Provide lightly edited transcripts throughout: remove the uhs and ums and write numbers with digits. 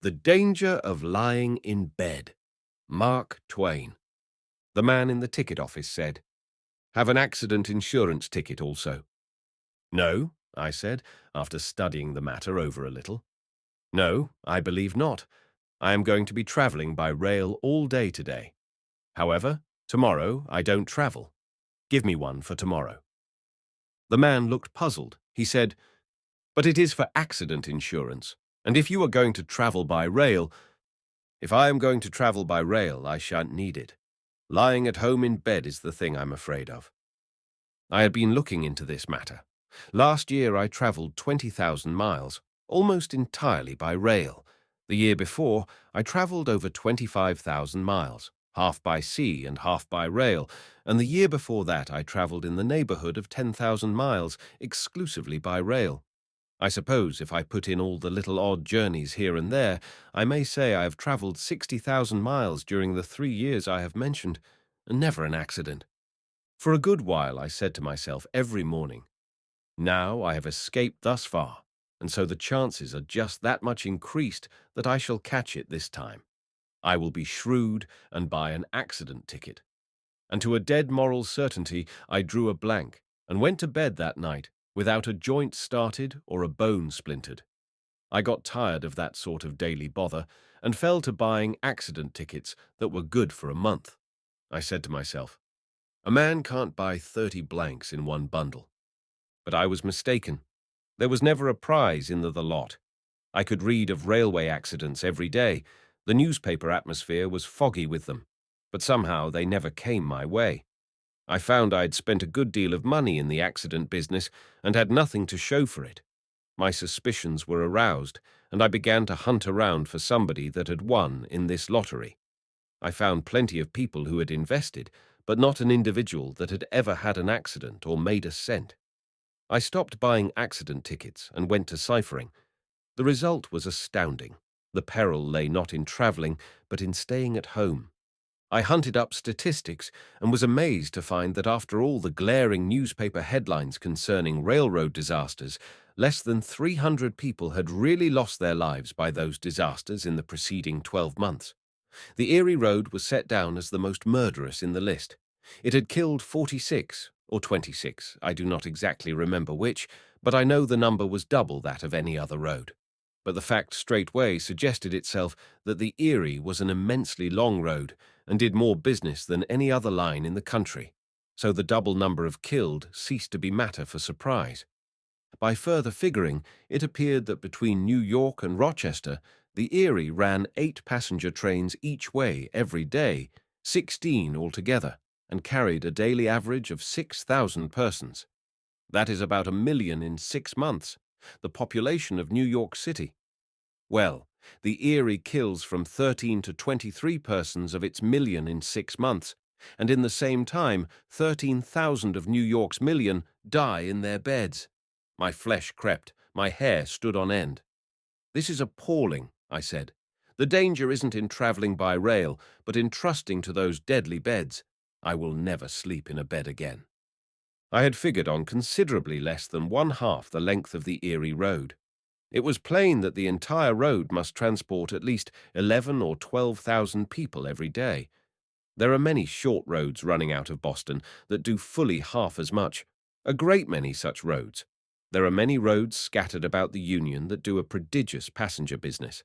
The Danger of Lying in Bed. Mark Twain. The man in the ticket office said, "Have an accident insurance ticket also." "No," I said, after studying the matter over a little. "No, I believe not. I am going to be travelling by rail all day today. However, tomorrow I don't travel. Give me one for tomorrow." The man looked puzzled. He said, "But it is for accident insurance, and if you are going to travel by rail—" "If I am going to travel by rail, I shan't need it. Lying at home in bed is the thing I'm afraid of." I had been looking into this matter. Last year I travelled 20,000 miles, almost entirely by rail. The year before, I travelled over 25,000 miles, half by sea and half by rail, and the year before that I travelled in the neighbourhood of 10,000 miles, exclusively by rail. I suppose if I put in all the little odd journeys here and there, I may say I have travelled 60,000 miles during the 3 years I have mentioned, and never an accident. For a good while I said to myself every morning, "Now I have escaped thus far, and so the chances are just that much increased that I shall catch it this time. I will be shrewd and buy an accident ticket." And to a dead moral certainty I drew a blank and went to bed that night without a joint started or a bone splintered. I got tired of that sort of daily bother and fell to buying accident tickets that were good for a month. I said to myself, "A man can't buy 30 blanks in one bundle." But I was mistaken. There was never a prize in the lot. I could read of railway accidents every day. The newspaper atmosphere was foggy with them, but somehow they never came my way. I found I'd spent a good deal of money in the accident business and had nothing to show for it. My suspicions were aroused, and I began to hunt around for somebody that had won in this lottery. I found plenty of people who had invested, but not an individual that had ever had an accident or made a cent. I stopped buying accident tickets and went to ciphering. The result was astounding. The peril lay not in travelling, but in staying at home. I hunted up statistics and was amazed to find that after all the glaring newspaper headlines concerning railroad disasters, less than 300 people had really lost their lives by those disasters in the preceding 12 months. The Erie Road was set down as the most murderous in the list. It had killed 46, or 26, I do not exactly remember which, but I know the number was double that of any other road. But the fact straightway suggested itself that the Erie was an immensely long road and did more business than any other line in the country, so the double number of killed ceased to be matter for surprise. By further figuring, it appeared that between New York and Rochester, the Erie ran 8 passenger trains each way every day, 16 altogether, and carried a daily average of 6,000 persons. That is about 1 million in 6 months, the population of New York City. Well, the Erie kills from 13 to 23 persons of its 1 million in 6 months, and in the same time 13,000 of New York's 1 million die in their beds. My flesh crept, my hair stood on end. "This is appalling," I said. "The danger isn't in travelling by rail, but in trusting to those deadly beds. I will never sleep in a bed again." I had figured on considerably less than 1/2 the length of the Erie Road. It was plain that the entire road must transport at least 11 or 12,000 people every day. There are many short roads running out of Boston that do fully half as much, a great many such roads. There are many roads scattered about the Union that do a prodigious passenger business.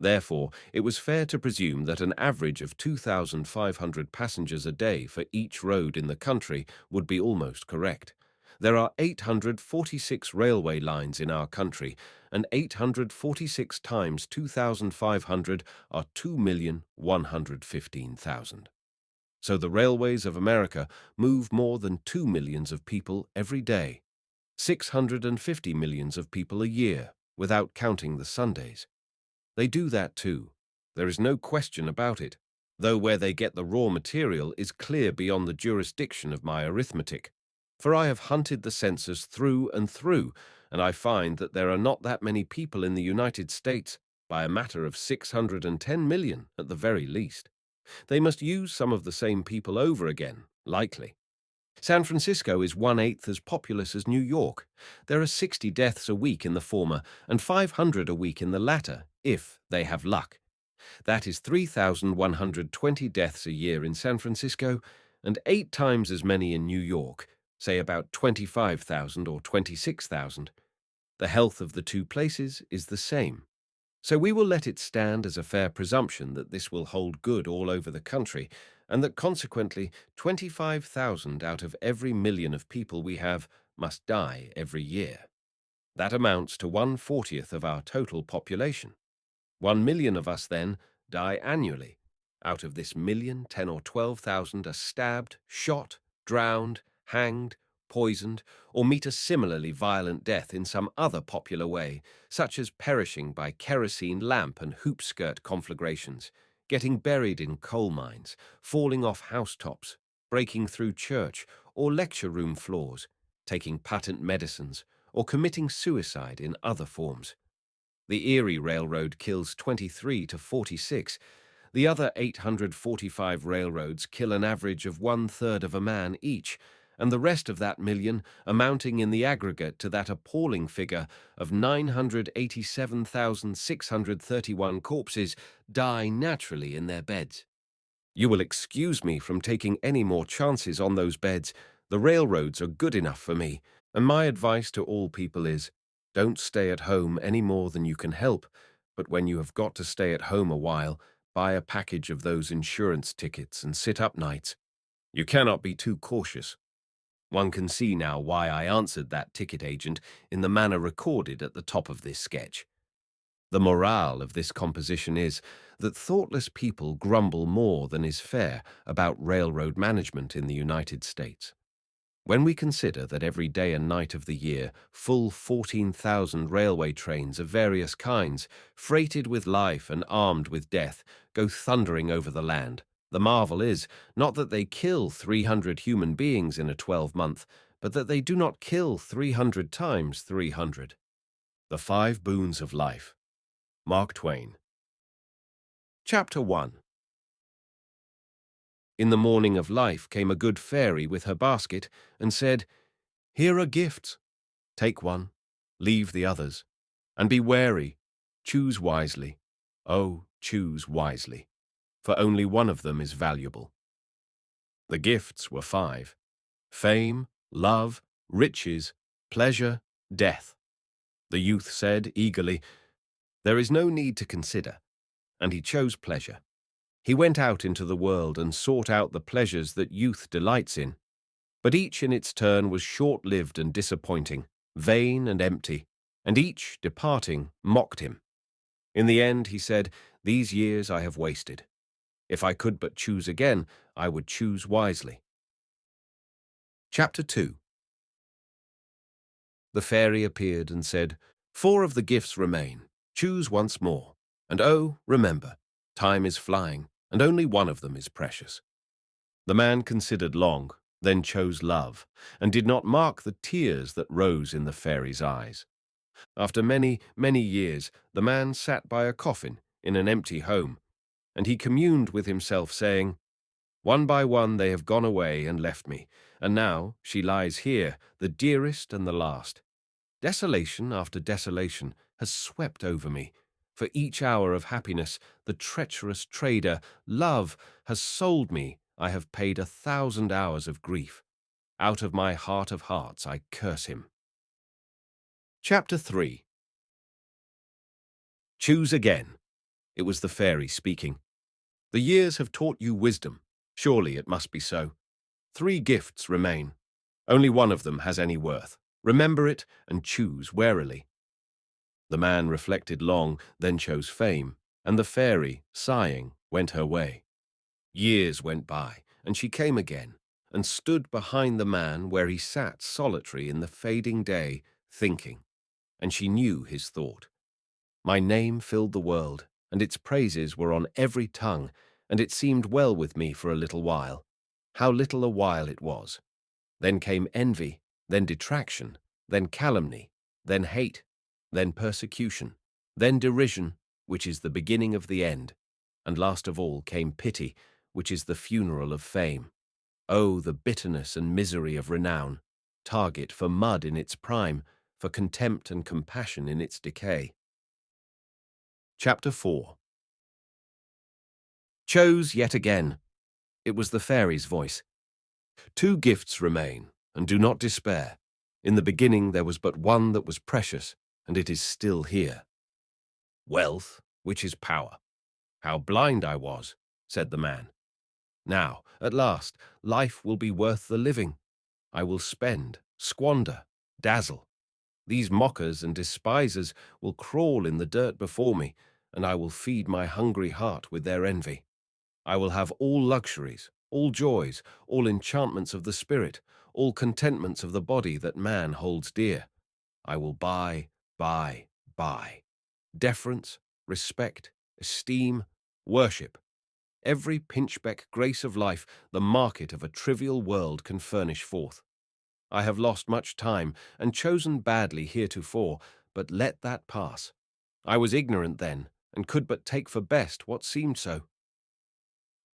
Therefore, it was fair to presume that an average of 2,500 passengers a day for each road in the country would be almost correct. There are 846 railway lines in our country, and 846 times 2,500 are 2,115,000. So the railways of America move more than 2 millions of people every day, 650 millions of people a year, without counting the Sundays. They do that too. There is no question about it, though where they get the raw material is clear beyond the jurisdiction of my arithmetic. For I have hunted the census through and through, and I find that there are not that many people in the United States, by a matter of 610 million at the very least. They must use some of the same people over again, likely. San Francisco is 1/8 as populous as New York. There are 60 deaths a week in the former and 500 a week in the latter, if they have luck. That is 3,120 deaths a year in San Francisco and 8 times as many in New York, say about 25,000 or 26,000. The health of the two places is the same. So we will let it stand as a fair presumption that this will hold good all over the country, and that consequently 25,000 out of every million of people we have must die every year. That amounts to 1/40th of our total population. 1 million of us, then, die annually. Out of this million, 10 or 12,000 are stabbed, shot, drowned, hanged, poisoned, or meet a similarly violent death in some other popular way, such as perishing by kerosene lamp and hoop-skirt conflagrations, getting buried in coal mines, falling off housetops, breaking through church or lecture room floors, taking patent medicines, or committing suicide in other forms. The Erie Railroad kills 23 to 46. The other 845 railroads kill an average of 1/3 of a man each, and the rest of that million, amounting in the aggregate to that appalling figure of 987,631 corpses, die naturally in their beds. You will excuse me from taking any more chances on those beds. The railroads are good enough for me, and my advice to all people is, don't stay at home any more than you can help, but when you have got to stay at home a while, buy a package of those insurance tickets and sit up nights. You cannot be too cautious. One can see now why I answered that ticket agent in the manner recorded at the top of this sketch. The morale of this composition is that thoughtless people grumble more than is fair about railroad management in the United States. When we consider that every day and night of the year, full 14,000 railway trains of various kinds, freighted with life and armed with death, go thundering over the land, the marvel is not that they kill 300 human beings in a 12-month, but that they do not kill 300 times 300. The 5 Boons of Life. Mark Twain. Chapter 1. In the morning of life came a good fairy with her basket and said, "Here are gifts. Take one, leave the others, and be wary. Choose wisely. Oh, choose wisely, for only one of them is valuable." The gifts were 5: fame, love, riches, pleasure, death. The youth said eagerly, "There is no need to consider," and he chose pleasure. He went out into the world and sought out the pleasures that youth delights in. But each in its turn was short-lived and disappointing, vain and empty, and each, departing, mocked him. In the end, he said, "These years I have wasted. If I could but choose again, I would choose wisely." Chapter 2. The fairy appeared and said, "4 of the gifts remain. Choose once more. And oh, remember, time is flying, and only one of them is precious." The man considered long, then chose love, and did not mark the tears that rose in the fairy's eyes. After many, many years, the man sat by a coffin in an empty home, and he communed with himself, saying, "One by one they have gone away and left me, and now she lies here, the dearest and the last. Desolation after desolation has swept over me. For each hour of happiness, the treacherous trader, love, has sold me. I have paid 1,000 hours of grief. Out of my heart of hearts I curse him." Chapter 3. Choose again. It was the fairy speaking. "The years have taught you wisdom. Surely it must be so. 3 gifts remain. Only one of them has any worth. Remember it and choose warily." The man reflected long, then chose fame, and the fairy, sighing, went her way. Years went by, and she came again, and stood behind the man where he sat solitary in the fading day, thinking, and she knew his thought. "My name filled the world, and its praises were on every tongue, and it seemed well with me for a little while. How little a while it was! Then came envy, then detraction, then calumny, then hate, then persecution, then derision, which is the beginning of the end, and last of all came pity, which is the funeral of fame. Oh, the bitterness and misery of renown, target for mud in its prime, for contempt and compassion in its decay. Chapter 4. Chose yet again. It was the fairy's voice. 2 gifts remain, and do not despair. In the beginning there was but one that was precious, and it is still here. Wealth, which is power. How blind I was, said the man. Now, at last, life will be worth the living. I will spend, squander, dazzle. These mockers and despisers will crawl in the dirt before me, and I will feed my hungry heart with their envy. I will have all luxuries, all joys, all enchantments of the spirit, all contentments of the body that man holds dear. I will buy, buy, buy. Deference, respect, esteem, worship. Every pinchbeck grace of life the market of a trivial world can furnish forth. I have lost much time and chosen badly heretofore, but let that pass. I was ignorant then, and could but take for best what seemed so.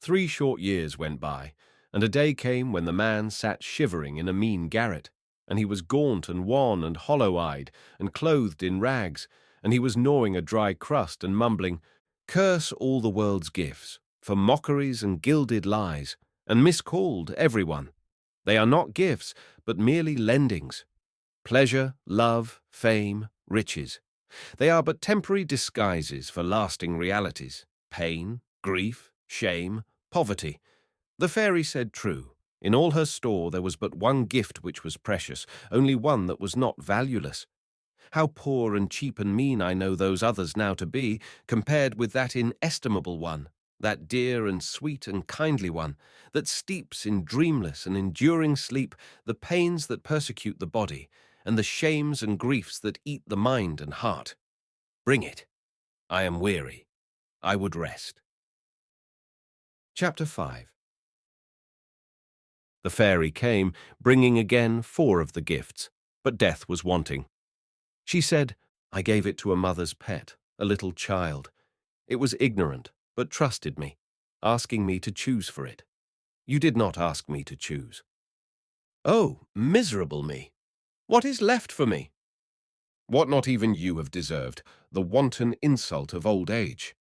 3 short years went by, and a day came when the man sat shivering in a mean garret, and he was gaunt and wan and hollow-eyed, and clothed in rags, and he was gnawing a dry crust and mumbling, "Curse all the world's gifts, for mockeries and gilded lies, and miscalled everyone. They are not gifts, but merely lendings. Pleasure, love, fame, riches. They are but temporary disguises for lasting realities. Pain, grief, shame, poverty. The fairy said true. In all her store there was but one gift which was precious, only one that was not valueless. How poor and cheap and mean I know those others now to be, compared with that inestimable one, that dear and sweet and kindly one, that steeps in dreamless and enduring sleep the pains that persecute the body, and the shames and griefs that eat the mind and heart. Bring it. I am weary. I would rest. Chapter 5. The fairy came, bringing again 4 of the gifts, but death was wanting. She said, I gave it to a mother's pet, a little child. It was ignorant, but trusted me, asking me to choose for it. You did not ask me to choose. Oh, miserable me! What is left for me? What not even you have deserved, the wanton insult of old age.